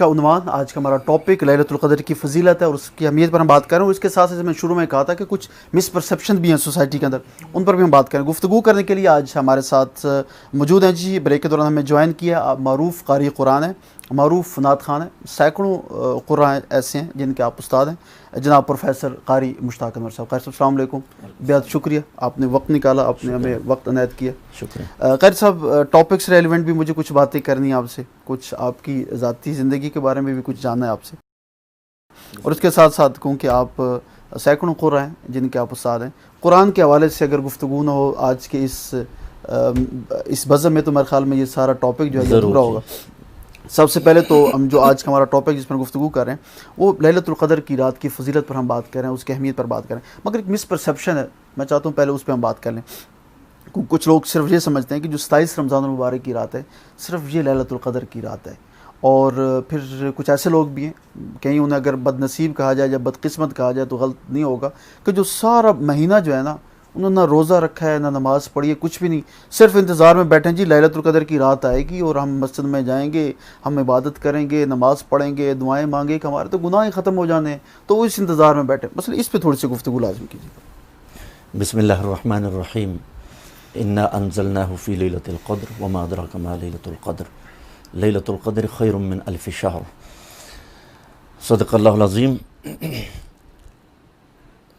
का उन्वान, आज का हमारा टॉपिक लैलतुल क़द्र की फजीलत है और उसकी अहमियत पर हम बात कर रहे हैं। उसके साथ साथ मैं शुरू में कहा था कि कुछ मिसपरसेप्शन भी हैं सोसाइटी के अंदर, उन पर भी हम बात करें। गुफ्तगू करने के लिए आज हमारे साथ मौजूद हैं जी। ब्रेक के दौरान हमें ज्वाइन किया मारूफ़ कारी कुरान है, मारूफ़ नात खान है। सैकड़ों कुरान ऐसे हैं जिनके आप उस्ताद हैं, जनाब प्रोफेसर कारी मुश्ताक अनवर साहब। खैर साहब अस्सलाम वालेकुम, बेहद शुक्रिया आपने वक्त निकाला, आपने हमें वक्त अनायत किया। शुक्रिया। खैर साहब, टॉपिक से रेलिवेंट भी मुझे कुछ बातें करनी है आपसे, कुछ आपकी ज़ाती ज़िंदगी के बारे में भी कुछ जानना है आपसे, और उसके साथ साथ क्योंकि आप सैकड़ों कुरान हैं जिनके आप उस्ताद हैं, कुरान के हवाले से अगर गुफ्तगू ना हो आज के इस बज़म में, तो मेरे ख्याल में ये सारा टॉपिक जो है अधूरा होगा। सबसे पहले तो हम जो आज का हमारा टॉपिक जिस पर गुफ्तगू कर रहे हैं वो लैलतुल क़द्र की रात की फजीलत पर हम बात कर रहे हैं, उसकी अहमियत पर बात करें। मगर एक मिसपरसेप्शन है, मैं चाहता हूँ पहले उस पर हम बात कर लें। कुछ लोग सिर्फ ये समझते हैं कि जो 27 रमज़ान मुबारक की रात है सिर्फ ये लैलतुल क़द्र की रात है, और फिर कुछ ऐसे लोग भी हैं, कहीं उन्हें अगर बदनसीब कहा जाए या बदकिस्मत कहा जाए तो गलत नहीं होगा, कि जो सारा महीना जो है ना उन्होंने ना रोज़ा रखा है, ना नमाज़ पढ़ी है, कुछ भी नहीं, सिर्फ इंतज़ार में बैठे हैं जी लैलतुल क़द्र की रात आएगी और हम मस्जिद में जाएंगे, हम इबादत करेंगे, नमाज़ पढ़ेंगे, दुआएं मांगे कि हमारे तो गुनाह ही ख़त्म हो जाने हैं, तो वो इस इंतज़ार में बैठे। बस इस पर थोड़ी सी गुफ्तगू लाज़िम कीजिए। बिस्मिल्लाहिर्रहमानिर्रहीम। इन्ना अंज़लनाहु फ़ी लैलतिल क़द्र वमा अदराका मा लैलतुल क़द्र लैलतुल क़द्र खैरुम मिन अल्फ़ि शहर। सदक़ल्लाहुल अज़ीम।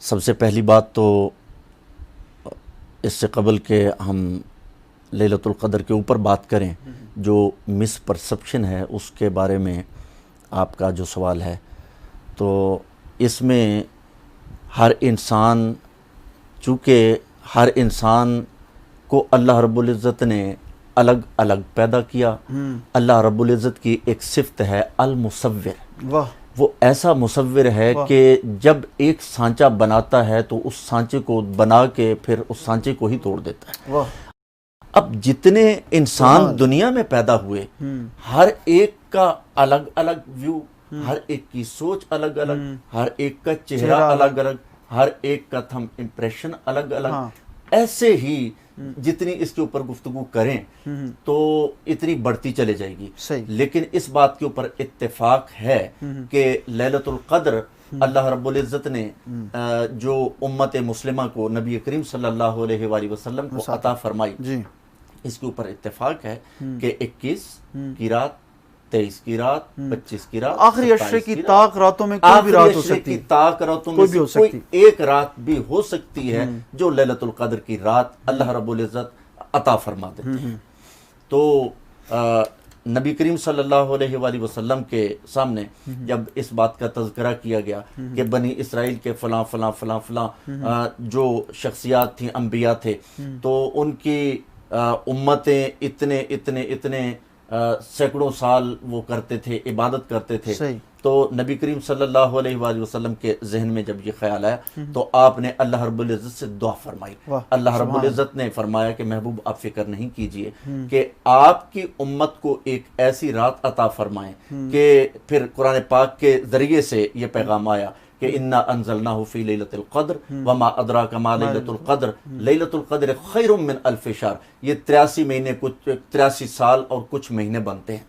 सबसे पहली बात तो इससे कबल के हम लैलतुल क़द्र के ऊपर बात करें, जो मिसपरसेप्शन है उसके बारे में आपका जो सवाल है, तो इसमें हर इंसान, चूँकि हर इंसान को अल्लाह रब्बुल इज़्ज़त ने अलग अलग पैदा किया। अल्लाह रब्बुल इज़्ज़त की एक सिफ़त है अल मुसव्विर। वाह! वो ऐसा मुसव्विर है कि जब एक सांचा बनाता है तो उस सांचे को बना के फिर उस सांचे को ही तोड़ देता है। वाह! अब जितने इंसान दुनिया में पैदा हुए, हर एक का अलग अलग व्यू, हर एक की सोच अलग अलग, हर एक का चेहरा अलग अलग, हर एक का थंब इम्प्रेशन अलग अलग। ऐसे ही जितनी इसके ऊपर गुफ्तगू करें तो इतनी बढ़ती चले जाएगी। लेकिन इस बात के ऊपर इत्तेफाक है कि लैलतुल क़द्र अल्लाह रब्बुल इज़्ज़त ने जो उम्मत मुस्लिमा को नबी करीम सल्लल्लाहु अलैहि वसल्लम को अता फरमाई, इसके ऊपर इत्तेफाक है कि 21 की रात, 23 की रात, 25 की रात, आखिरी अशरे की ताक रातों में कोई भी रात हो सकती है, ताक रातों में कोई एक रात भी हो सकती है जो लैलतुल क़द्र की रात अल्लाह रब्बुल इज़्ज़त अता फरमा देते हैं। तो नबी करीम सल्लल्लाहु अलैहि वसल्लम के सामने जब इस बात का तज़किरा किया गया कि बनी इसराइल के फलां फलां फलां फलां जो शख्सियात थी, अंबिया थे, तो उनकी उम्मतें इतने इतने इतने सैकड़ों साल वो करते थे, इबादत करते थे। तो नबी करीम सल्लल्लाहु अलैहि वसल्लम के जहन में जब ये ख्याल आया तो आपने अल्लाह रब्बुल इज़्ज़त से दुआ फरमाई। अल्लाह रब्बुल इज़्ज़त ने फरमाया कि महबूब आप फिक्र नहीं कीजिए कि आपकी उम्मत को एक ऐसी रात अता फरमाएं कि फिर कुरान पाक के ज़रिए से ये पैगाम आया कि इन्ना अंज़लनाहु फ़ी लैलतिल क़द्र वमा अदराका मा लैलतुल क़द्र लैलतुल क़द्र खैरुम मिन अल्फ़ि शहर। ये 83 महीने, कुछ 83 साल और कुछ महीने बनते हैं।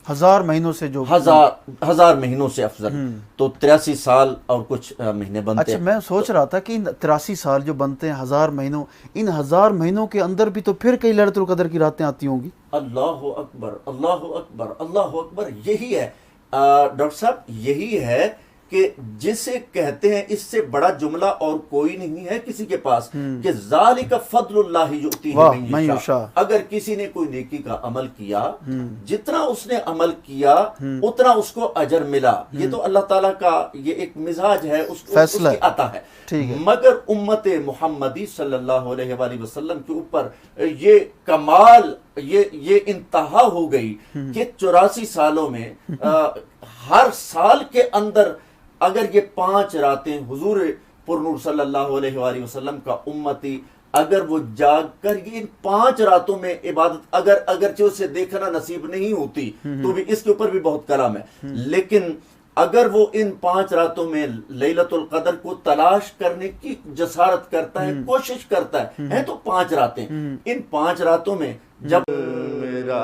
हजार महीनों से जो हजार महीनों से अफजल, तो 83 साल और कुछ महीने बनते हैं। अच्छा, मैं सोच रहा था कि इन 83 साल जो बनते हैं हजार महीनों, इन हजार महीनों के अंदर भी तो फिर कई लैलतुल क़द्र की रातें आती होंगी। अल्लाहु अकबर, अल्लाहु अकबर, अल्लाहु अकबर। यही है डॉक्टर साहब, यही है कि जिसे कहते हैं इससे बड़ा जुमला और कोई नहीं है किसी के पास, कि ज़ालिका फ़ज़्लुल्लाहि युतीही मन यशा। अगर किसी ने कोई नेकी का अमल किया, जितना उसने अमल किया उतना उसको अजर मिला। ये तो अल्लाह ताला का ये एक मिजाज है, उसकी अता है। मगर उम्मत मुहम्मदी सल्लल्लाहु अलैहि वसल्लम के ऊपर ये कमाल, ये इंतहा हो गई कि 84 सालों में हर साल के अंदर अगर ये 5 रातें हुजूर पुरनूर सल्लल्लाहु अलैहि वसल्लम का उम्मती अगर वो जाग कर इन 5 रातों में इबादत अगरचे उसे देखना नसीब नहीं होती तो भी इसके ऊपर भी बहुत कलाम है, लेकिन अगर वो इन 5 रातों में लैलतुल क़द्र को तलाश करने की जसारत करता है, कोशिश करता है तो 5 रातें, इन 5 रातों में जब मेरा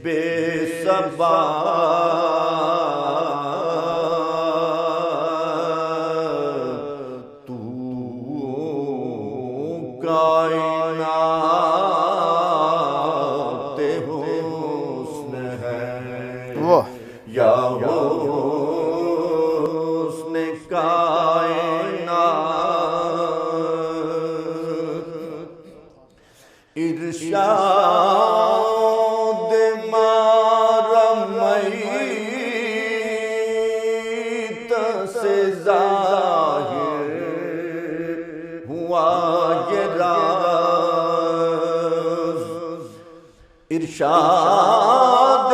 बेसबा तू कायनात हुस्न है या हुस्न कायनात इरशाद मारमईत से ज़ाहिर हुआ ये राज इरशाद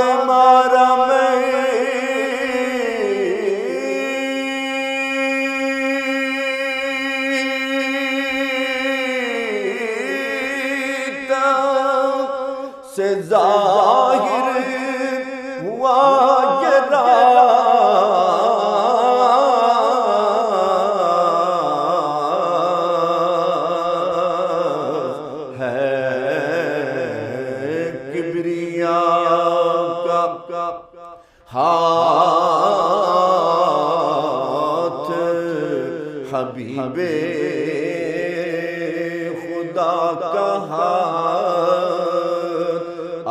से ज़ाहिर हुआ ये राज है किबरिया का हाथ हबीबे खुदा का हाथ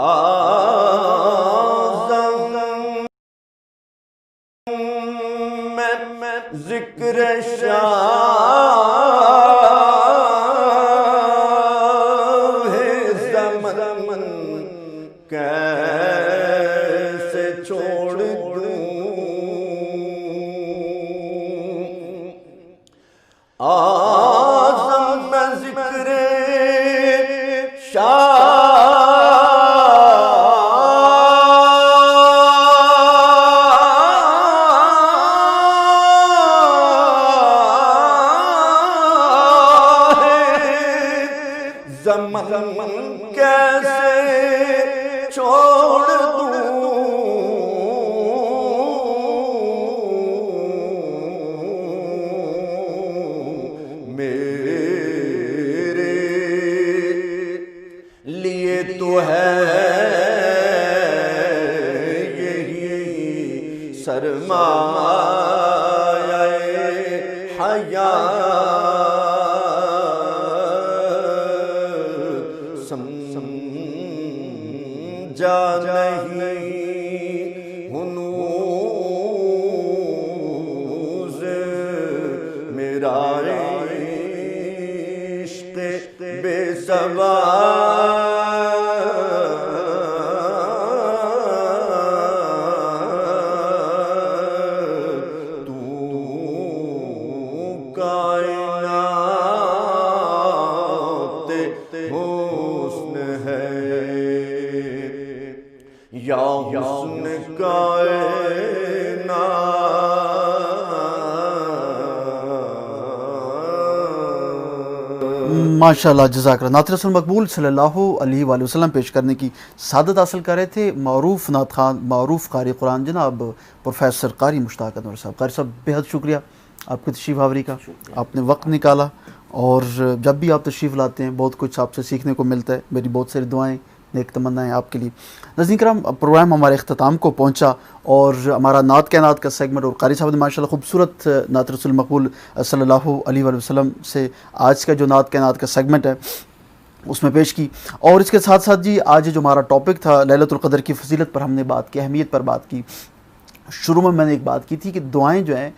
आज़म में ज़िक्र शाह ज़मन कैसे छोड़ दूं आज़म में ज़िक्र ज़मन कैसे छोड़ दूं मेरे लिए तो है यही सरमाया हयात समझा नहीं हुनूज़ मेरा इश्क़ बेसवा तू कायनात हुस्न है या हुस्न माशाल्लाह जज़ाकल्लाह। नात रसूल मकबूल सल्लल्लाहु अलैहि वसल्लम पेश करने की सादत हासिल कर रहे थे मारूफ नात खान, मारूफ कारी कुरान जनाब प्रोफेसर कारी मुश्ताक अनवर साहब। कारी साहब बेहद शुक्रिया आपकी तशरीफ़ आवरी का, आपने वक्त निकाला और जब भी आप तशरीफ़ लाते हैं बहुत कुछ आपसे सीखने को मिलता है। मेरी बहुत सारी दुआएँ नेक तमन्नाएँ आपके लिए। नाज़रीन किराम, प्रोग्राम हमारे अख्ताम को पहुँचा और हमारा नात कायनात का सेगमेंट और कारी साहब ने माशाल्लाह खूबसूरत नात रसूल मकबूल सल्लल्लाहु अलैहि वसल्लम से आज का जो नात कायनात का सेगमेंट है उसमें पेश की। और इसके साथ साथ जी आज जो हमारा टॉपिक था लैलतुल क़द्र की फजीलत पर हमने बात की, अहमियत पर बात की। शुरू में मैंने एक बात की थी कि दुआएं जो हैं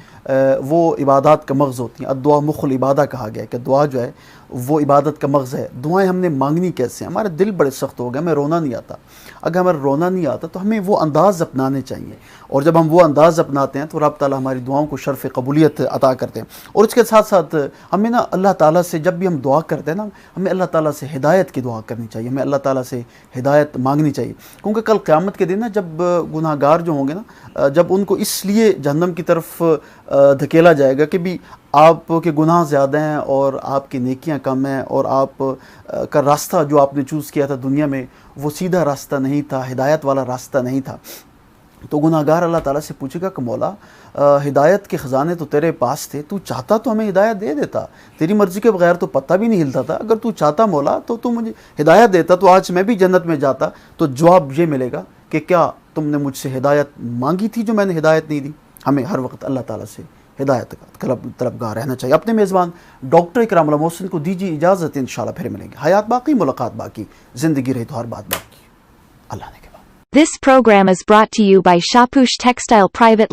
वो इबादत का मग़ज़ होती हैं। अद्दुआ मुख़ुल इबादा कहा गया है कि दुआ जो है वो इबादत का मग़ज़ है। दुआएं हमने मांगनी कैसे? हमारे दिल बड़े सख्त हो गए, हमें रोना नहीं आता। अगर हमें रोना नहीं आता तो हमें वो अंदाज़ अपनाने चाहिए, और जब हम वो अंदाज़ अपनाते हैं तो रब ताला हमारी दुआओं को शर्फ़ कबूलियत अता करते हैं। और इसके साथ साथ हमें ना अल्लाह ताला से जब भी हम दुआ करते हैं ना, हमें अल्लाह ताला से हिदायत की दुआ करनी चाहिए, हमें अल्लाह ताला से हिदायत मांगनी चाहिए। क्योंकि कल क़यामत के दिन ना जब गुनाहगार जो होंगे ना, जब उनको इसलिए जहन्नम की तरफ धकेला जाएगा कि भी आपके गुनाह ज़्यादा हैं और आपकी नेकियां कम हैं, और आप का रास्ता जो आपने चूज़ किया था दुनिया में वो सीधा रास्ता नहीं था, हिदायत वाला रास्ता नहीं था। तो गुनाहगार अल्लाह ताला से पूछेगा कि मौला हिदायत के ख़जाने तो तेरे पास थे, तू चाहता तो हमें हिदायत दे देता, तेरी मर्ज़ी के बगैर तो पत्ता भी नहीं हिलता था, अगर तू चाहता मौला तो तू मुझे हिदायत देता तो आज मैं भी जन्नत में जाता। तो जवाब ये मिलेगा कि क्या तुमने मुझसे हिदायत मांगी थी जो मैंने हिदायत नहीं दी। हमें हर वक्त अल्लाह ताला से हिदायत का तलबगार रहना चाहिए। अपने मेज़बान डॉक्टर इकराम उल मोहसिन को दीजिए इजाज़त, इंशाल्लाह फिर मिलेंगे। हयात बाकी, मुलाकात बाकी, ज़िंदगी रही तो हर बात बाकी। अल्लाह ने के बाद। This program is brought to you by Shapush Textile Private